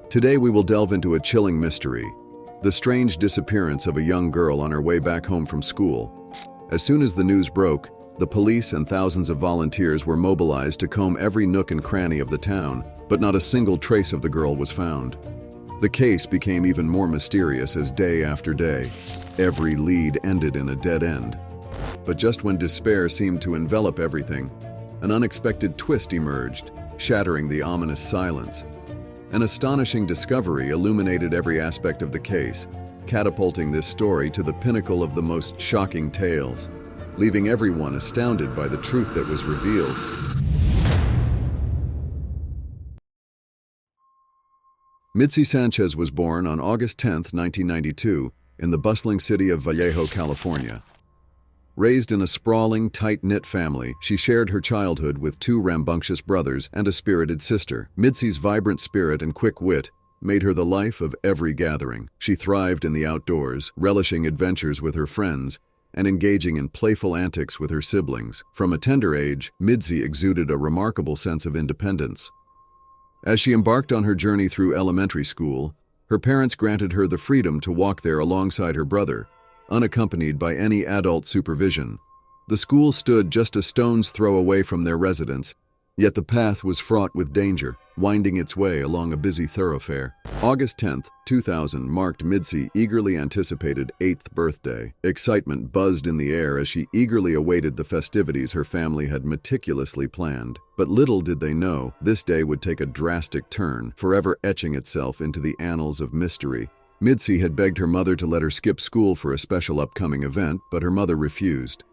Today we will delve into a chilling mystery, the strange disappearance of a young girl on her way back home from school. As soon as the news broke, the police and thousands of volunteers were mobilized to comb every nook and cranny of the town, but not a single trace of the girl was found. The case became even more mysterious as day after day, every lead ended in a dead end. But just when despair seemed to envelop everything, an unexpected twist emerged, shattering the ominous silence. An astonishing discovery illuminated every aspect of the case, catapulting this story to the pinnacle of the most shocking tales, leaving everyone astounded by the truth that was revealed. Midsi Sanchez was born on August 10, 1992, in the bustling city of Vallejo, California. Raised in a sprawling, tight-knit family, she shared her childhood with two rambunctious brothers and a spirited sister. Midsi's vibrant spirit and quick wit made her the life of every gathering. She thrived in the outdoors, relishing adventures with her friends and engaging in playful antics with her siblings. From a tender age, Midsi exuded a remarkable sense of independence. As she embarked on her journey through elementary school, her parents granted her the freedom to walk there alongside her brother, unaccompanied by any adult supervision. The school stood just a stone's throw away from their residence, yet the path was fraught with danger, winding its way along a busy thoroughfare. August 10, 2000 marked Midsi's eagerly anticipated 8th birthday. Excitement buzzed in the air as she eagerly awaited the festivities her family had meticulously planned. But little did they know, this day would take a drastic turn, forever etching itself into the annals of mystery. Midsi had begged her mother to let her skip school for a special upcoming event, but her mother refused.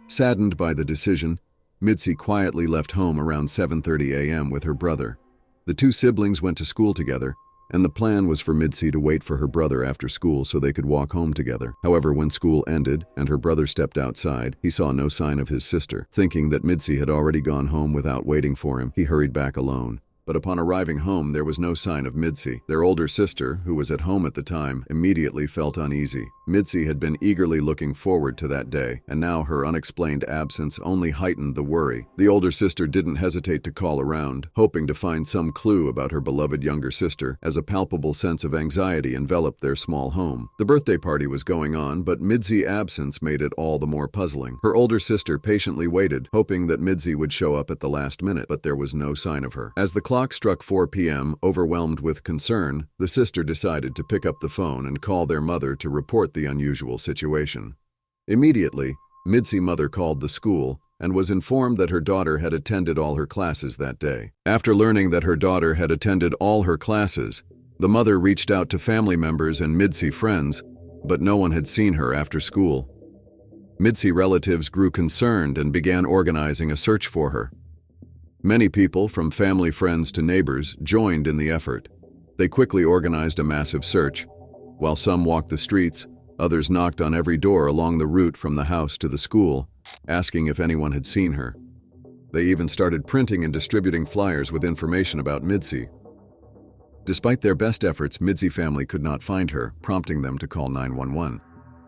Saddened by the decision, Midsi quietly left home around 7:30 a.m. with her brother. The two siblings went to school together, and the plan was for Midsi to wait for her brother after school so they could walk home together. However, when school ended and her brother stepped outside, he saw no sign of his sister. Thinking that Midsi had already gone home without waiting for him, he hurried back alone. But upon arriving home, there was no sign of Midsi. Their older sister, who was at home at the time, immediately felt uneasy. Midsi had been eagerly looking forward to that day, and now her unexplained absence only heightened the worry. The older sister didn't hesitate to call around, hoping to find some clue about her beloved younger sister, as a palpable sense of anxiety enveloped their small home. The birthday party was going on, but Midsi's absence made it all the more puzzling. Her older sister patiently waited, hoping that Midsi would show up at the last minute, but there was no sign of her. As the clock struck 4 p.m., overwhelmed with concern, the sister decided to pick up the phone and call their mother to report the unusual situation. Immediately, Midsi's mother called the school and was informed that her daughter had attended all her classes that day. After learning that her daughter had attended all her classes, the mother reached out to family members and Midsi's friends, but no one had seen her after school. Midsi's relatives grew concerned and began organizing a search for her. Many people, from family friends to neighbors, joined in the effort. They quickly organized a massive search. While some walked the streets, others knocked on every door along the route from the house to the school, asking if anyone had seen her. They even started printing and distributing flyers with information about Midsi. Despite their best efforts, Midsi's family could not find her, prompting them to call 911.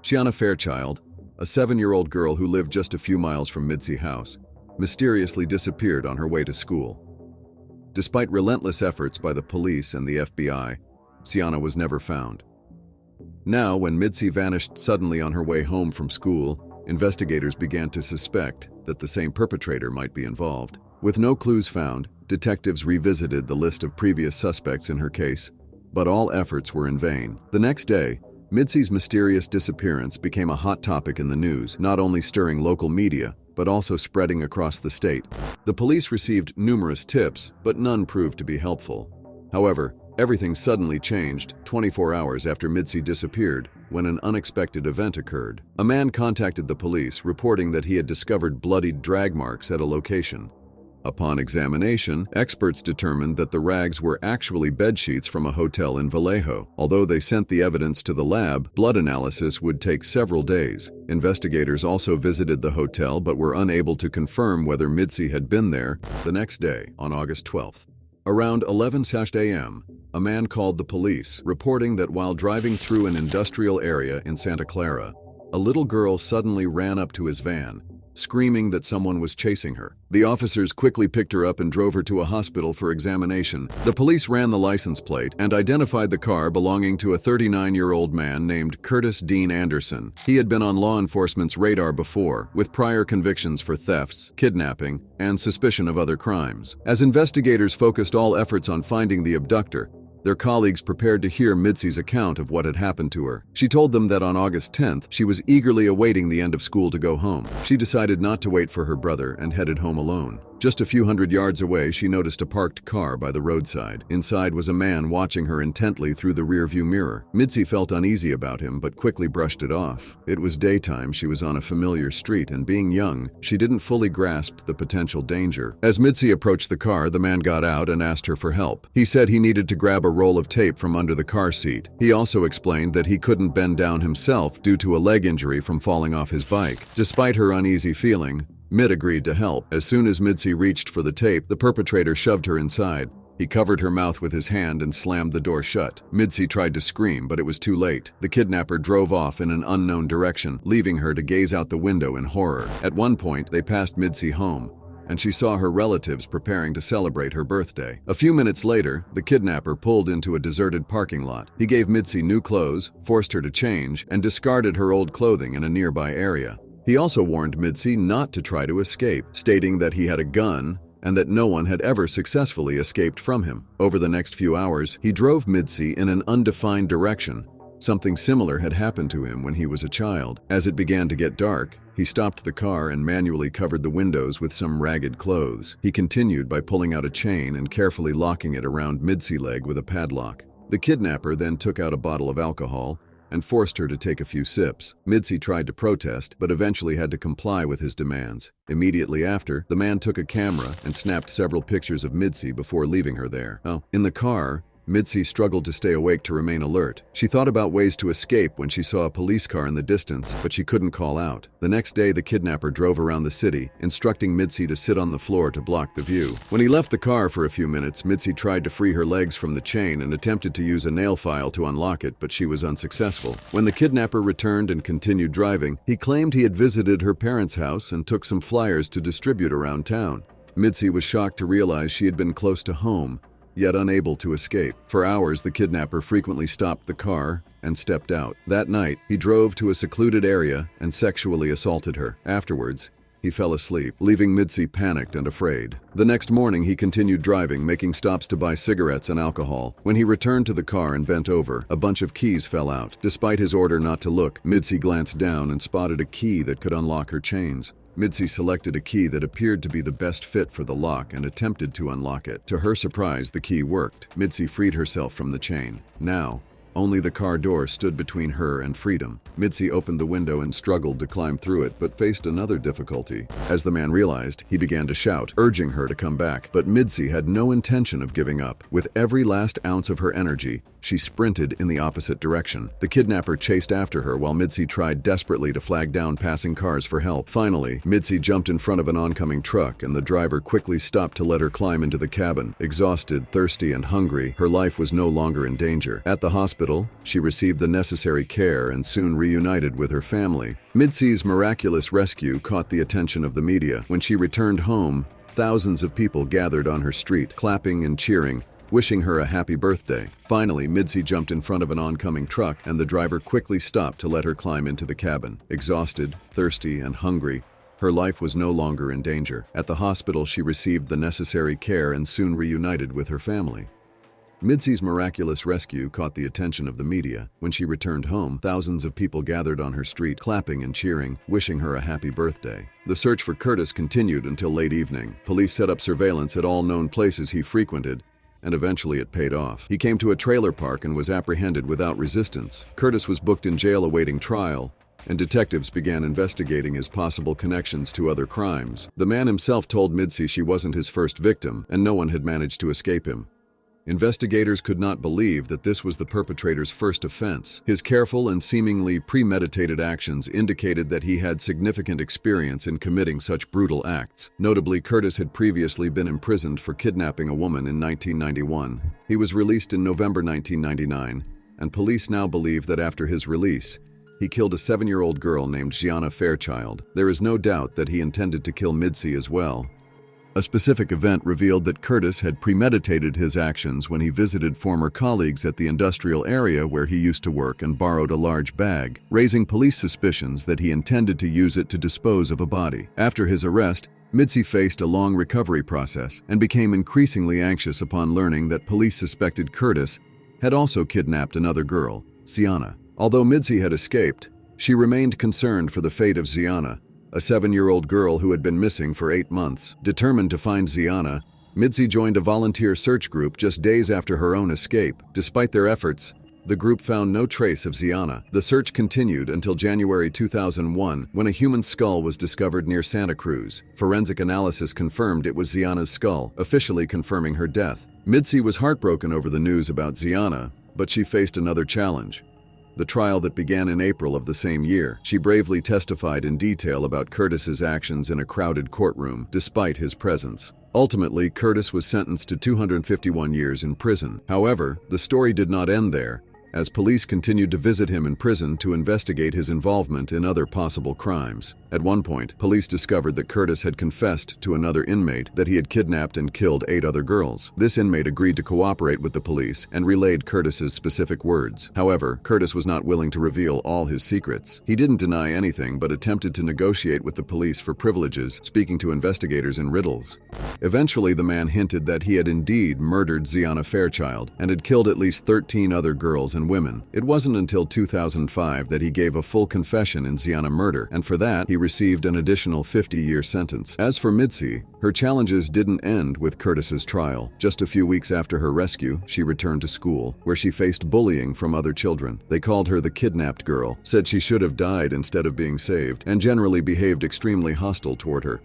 Shiana Fairchild, a 7-year-old girl who lived just a few miles from Midsi's house, mysteriously disappeared on her way to school. Despite relentless efforts by the police and the FBI, Shiana was never found. Now, when Midsi vanished suddenly on her way home from school, investigators began to suspect that the same perpetrator might be involved. With no clues found, detectives revisited the list of previous suspects in her case, but all efforts were in vain. The next day, Midsi's mysterious disappearance became a hot topic in the news, not only stirring local media, but also spreading across the state. The police received numerous tips, but none proved to be helpful. However, everything suddenly changed 24 hours after Midsi disappeared, when an unexpected event occurred. A man contacted the police, reporting that he had discovered bloodied drag marks at a location. Upon examination, experts determined that the rags were actually bedsheets from a hotel in Vallejo. Although they sent the evidence to the lab, blood analysis would take several days. Investigators also visited the hotel but were unable to confirm whether Midsi had been there. The next day, on August 12th, around 11 a.m., a man called the police, reporting that while driving through an industrial area in Santa Clara, a little girl suddenly ran up to his van, screaming that someone was chasing her. The officers quickly picked her up and drove her to a hospital for examination. The police ran the license plate and identified the car belonging to a 39-year-old man named Curtis Dean Anderson. He had been on law enforcement's radar before, with prior convictions for thefts, kidnapping, and suspicion of other crimes. As investigators focused all efforts on finding the abductor, their colleagues prepared to hear Midsi's account of what had happened to her. She told them that on August 10th, she was eagerly awaiting the end of school to go home. She decided not to wait for her brother and headed home alone. Just a few hundred yards away, she noticed a parked car by the roadside. Inside was a man watching her intently through the rearview mirror. Midsi felt uneasy about him, but quickly brushed it off. It was daytime, she was on a familiar street, and being young, she didn't fully grasp the potential danger. As Midsi approached the car, the man got out and asked her for help. He said he needed to grab a roll of tape from under the car seat. He also explained that he couldn't bend down himself due to a leg injury from falling off his bike. Despite her uneasy feeling, Mid agreed to help. As soon as Midsi reached for the tape, the perpetrator shoved her inside. He covered her mouth with his hand and slammed the door shut. Midsi tried to scream, but it was too late. The kidnapper drove off in an unknown direction, leaving her to gaze out the window in horror. At one point, they passed Midsi home, and she saw her relatives preparing to celebrate her birthday. A few minutes later, the kidnapper pulled into a deserted parking lot. He gave Midsi new clothes, forced her to change, and discarded her old clothing in a nearby area. He also warned Midsi not to try to escape, stating that he had a gun and that no one had ever successfully escaped from him. Over the next few hours, he drove Midsi in an undefined direction. Something similar had happened to him when he was a child. As it began to get dark, he stopped the car and manually covered the windows with some ragged clothes. He continued by pulling out a chain and carefully locking it around Midsi's leg with a padlock. The kidnapper then took out a bottle of alcohol and forced her to take a few sips. Midsi tried to protest, but eventually had to comply with his demands. Immediately after, the man took a camera and snapped several pictures of Midsi before leaving her there. In the car, Midsi struggled to stay awake to remain alert. She thought about ways to escape when she saw a police car in the distance, but she couldn't call out. The next day, the kidnapper drove around the city, instructing Midsi to sit on the floor to block the view. When he left the car for a few minutes, Midsi tried to free her legs from the chain and attempted to use a nail file to unlock it, but she was unsuccessful. When the kidnapper returned and continued driving, he claimed he had visited her parents' house and took some flyers to distribute around town. Midsi was shocked to realize she had been close to home, yet unable to escape. For hours, the kidnapper frequently stopped the car and stepped out. That night, he drove to a secluded area and sexually assaulted her. Afterwards, he fell asleep, leaving Midsi panicked and afraid. The next morning, he continued driving, making stops to buy cigarettes and alcohol. When he returned to the car and bent over, a bunch of keys fell out. Despite his order not to look, Midsi glanced down and spotted a key that could unlock her chains. Midsi selected a key that appeared to be the best fit for the lock and attempted to unlock it. To her surprise, the key worked. Midsi freed herself from the chain. Now, only the car door stood between her and freedom. Midsi opened the window and struggled to climb through it, but faced another difficulty. As the man realized, he began to shout, urging her to come back. But Midsi had no intention of giving up. With every last ounce of her energy, she sprinted in the opposite direction. The kidnapper chased after her while Midsi tried desperately to flag down passing cars for help. Finally, Midsi jumped in front of an oncoming truck, and the driver quickly stopped to let her climb into the cabin. Exhausted, thirsty, and hungry, her life was no longer in danger. At the hospital, she received the necessary care and soon reunited with her family. Midsi's miraculous rescue caught the attention of the media. When she returned home, thousands of people gathered on her street, clapping and cheering, wishing her a happy birthday. Finally, Midsi jumped in front of an oncoming truck, and the driver quickly stopped to let her climb into the cabin. Exhausted, thirsty, and hungry, her life was no longer in danger. At the hospital, she received the necessary care and soon reunited with her family. Midsi's miraculous rescue caught the attention of the media. When she returned home, thousands of people gathered on her street, clapping and cheering, wishing her a happy birthday. The search for Curtis continued until late evening. Police set up surveillance at all known places he frequented, and eventually it paid off. He came to a trailer park and was apprehended without resistance. Curtis was booked in jail awaiting trial, and detectives began investigating his possible connections to other crimes. The man himself told Midsi she wasn't his first victim, and no one had managed to escape him. Investigators could not believe that this was the perpetrator's first offense. His careful and seemingly premeditated actions indicated that he had significant experience in committing such brutal acts. Notably, Curtis had previously been imprisoned for kidnapping a woman in 1991. He was released in November 1999, and police now believe that after his release, He killed a 7-year-old girl named Gianna Fairchild. There is no doubt that he intended to kill Midsi as well. A specific event revealed that Curtis had premeditated his actions when he visited former colleagues at the industrial area where he used to work and borrowed a large bag, raising police suspicions that he intended to use it to dispose of a body. After his arrest, Midsi faced a long recovery process and became increasingly anxious upon learning that police suspected Curtis had also kidnapped another girl, Gianna. Although Midsi had escaped, she remained concerned for the fate of Gianna, a 7-year-old girl who had been missing for 8 months. Determined to find Gianna, Midsi joined a volunteer search group just days after her own escape. Despite their efforts, the group found no trace of Gianna. The search continued until January 2001, when a human skull was discovered near Santa Cruz. Forensic analysis confirmed it was Gianna's skull, officially confirming her death. Midsi was heartbroken over the news about Gianna, but she faced another challenge. The trial that began in April of the same year. She bravely testified in detail about Curtis's actions in a crowded courtroom, despite his presence. Ultimately, Curtis was sentenced to 251 years in prison. However, the story did not end there, as police continued to visit him in prison to investigate his involvement in other possible crimes. At one point, police discovered that Curtis had confessed to another inmate that he had kidnapped and killed 8 other girls. This inmate agreed to cooperate with the police and relayed Curtis's specific words. However, Curtis was not willing to reveal all his secrets. He didn't deny anything but attempted to negotiate with the police for privileges, speaking to investigators in riddles. Eventually, the man hinted that he had indeed murdered Gianna Fairchild and had killed at least 13 other girls and women. It wasn't until 2005 that he gave a full confession in Gianna murder, and for that, he received an additional 50-year sentence. As for Midsi, her challenges didn't end with Curtis's trial. Just a few weeks after her rescue, she returned to school, where she faced bullying from other children. They called her the kidnapped girl, said she should have died instead of being saved, and generally behaved extremely hostile toward her.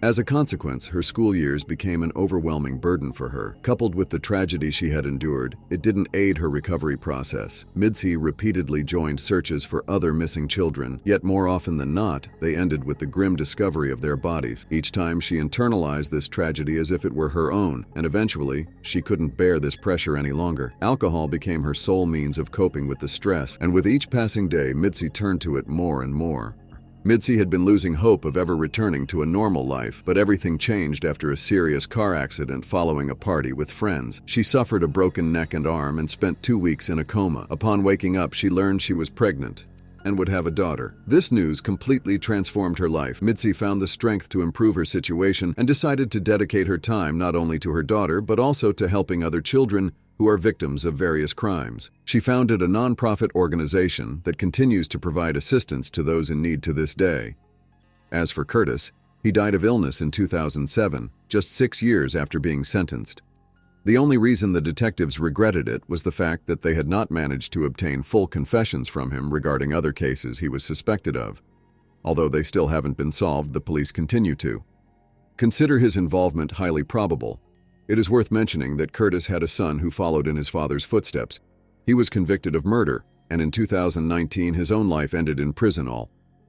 As a consequence, her school years became an overwhelming burden for her. Coupled with the tragedy she had endured, it didn't aid her recovery process. Midsi repeatedly joined searches for other missing children, yet more often than not, they ended with the grim discovery of their bodies. Each time she internalized this tragedy as if it were her own, and eventually, she couldn't bear this pressure any longer. Alcohol became her sole means of coping with the stress, and with each passing day, Midsi turned to it more and more. Midsi had been losing hope of ever returning to a normal life, but everything changed after a serious car accident following a party with friends. She suffered a broken neck and arm and spent 2 weeks in a coma. Upon waking up, she learned she was pregnant and would have a daughter. This news completely transformed her life. Midsi found the strength to improve her situation and decided to dedicate her time not only to her daughter, but also to helping other children who are victims of various crimes. She founded a non-profit organization that continues to provide assistance to those in need to this day. As for Curtis, he died of illness in 2007, just 6 years after being sentenced. The only reason the detectives regretted it was the fact that they had not managed to obtain full confessions from him regarding other cases he was suspected of. Although they still haven't been solved, the police continue to consider his involvement highly probable. It is worth mentioning that Curtis had a son who followed in his father's footsteps. He was convicted of murder, and in 2019 his own life ended in prison, all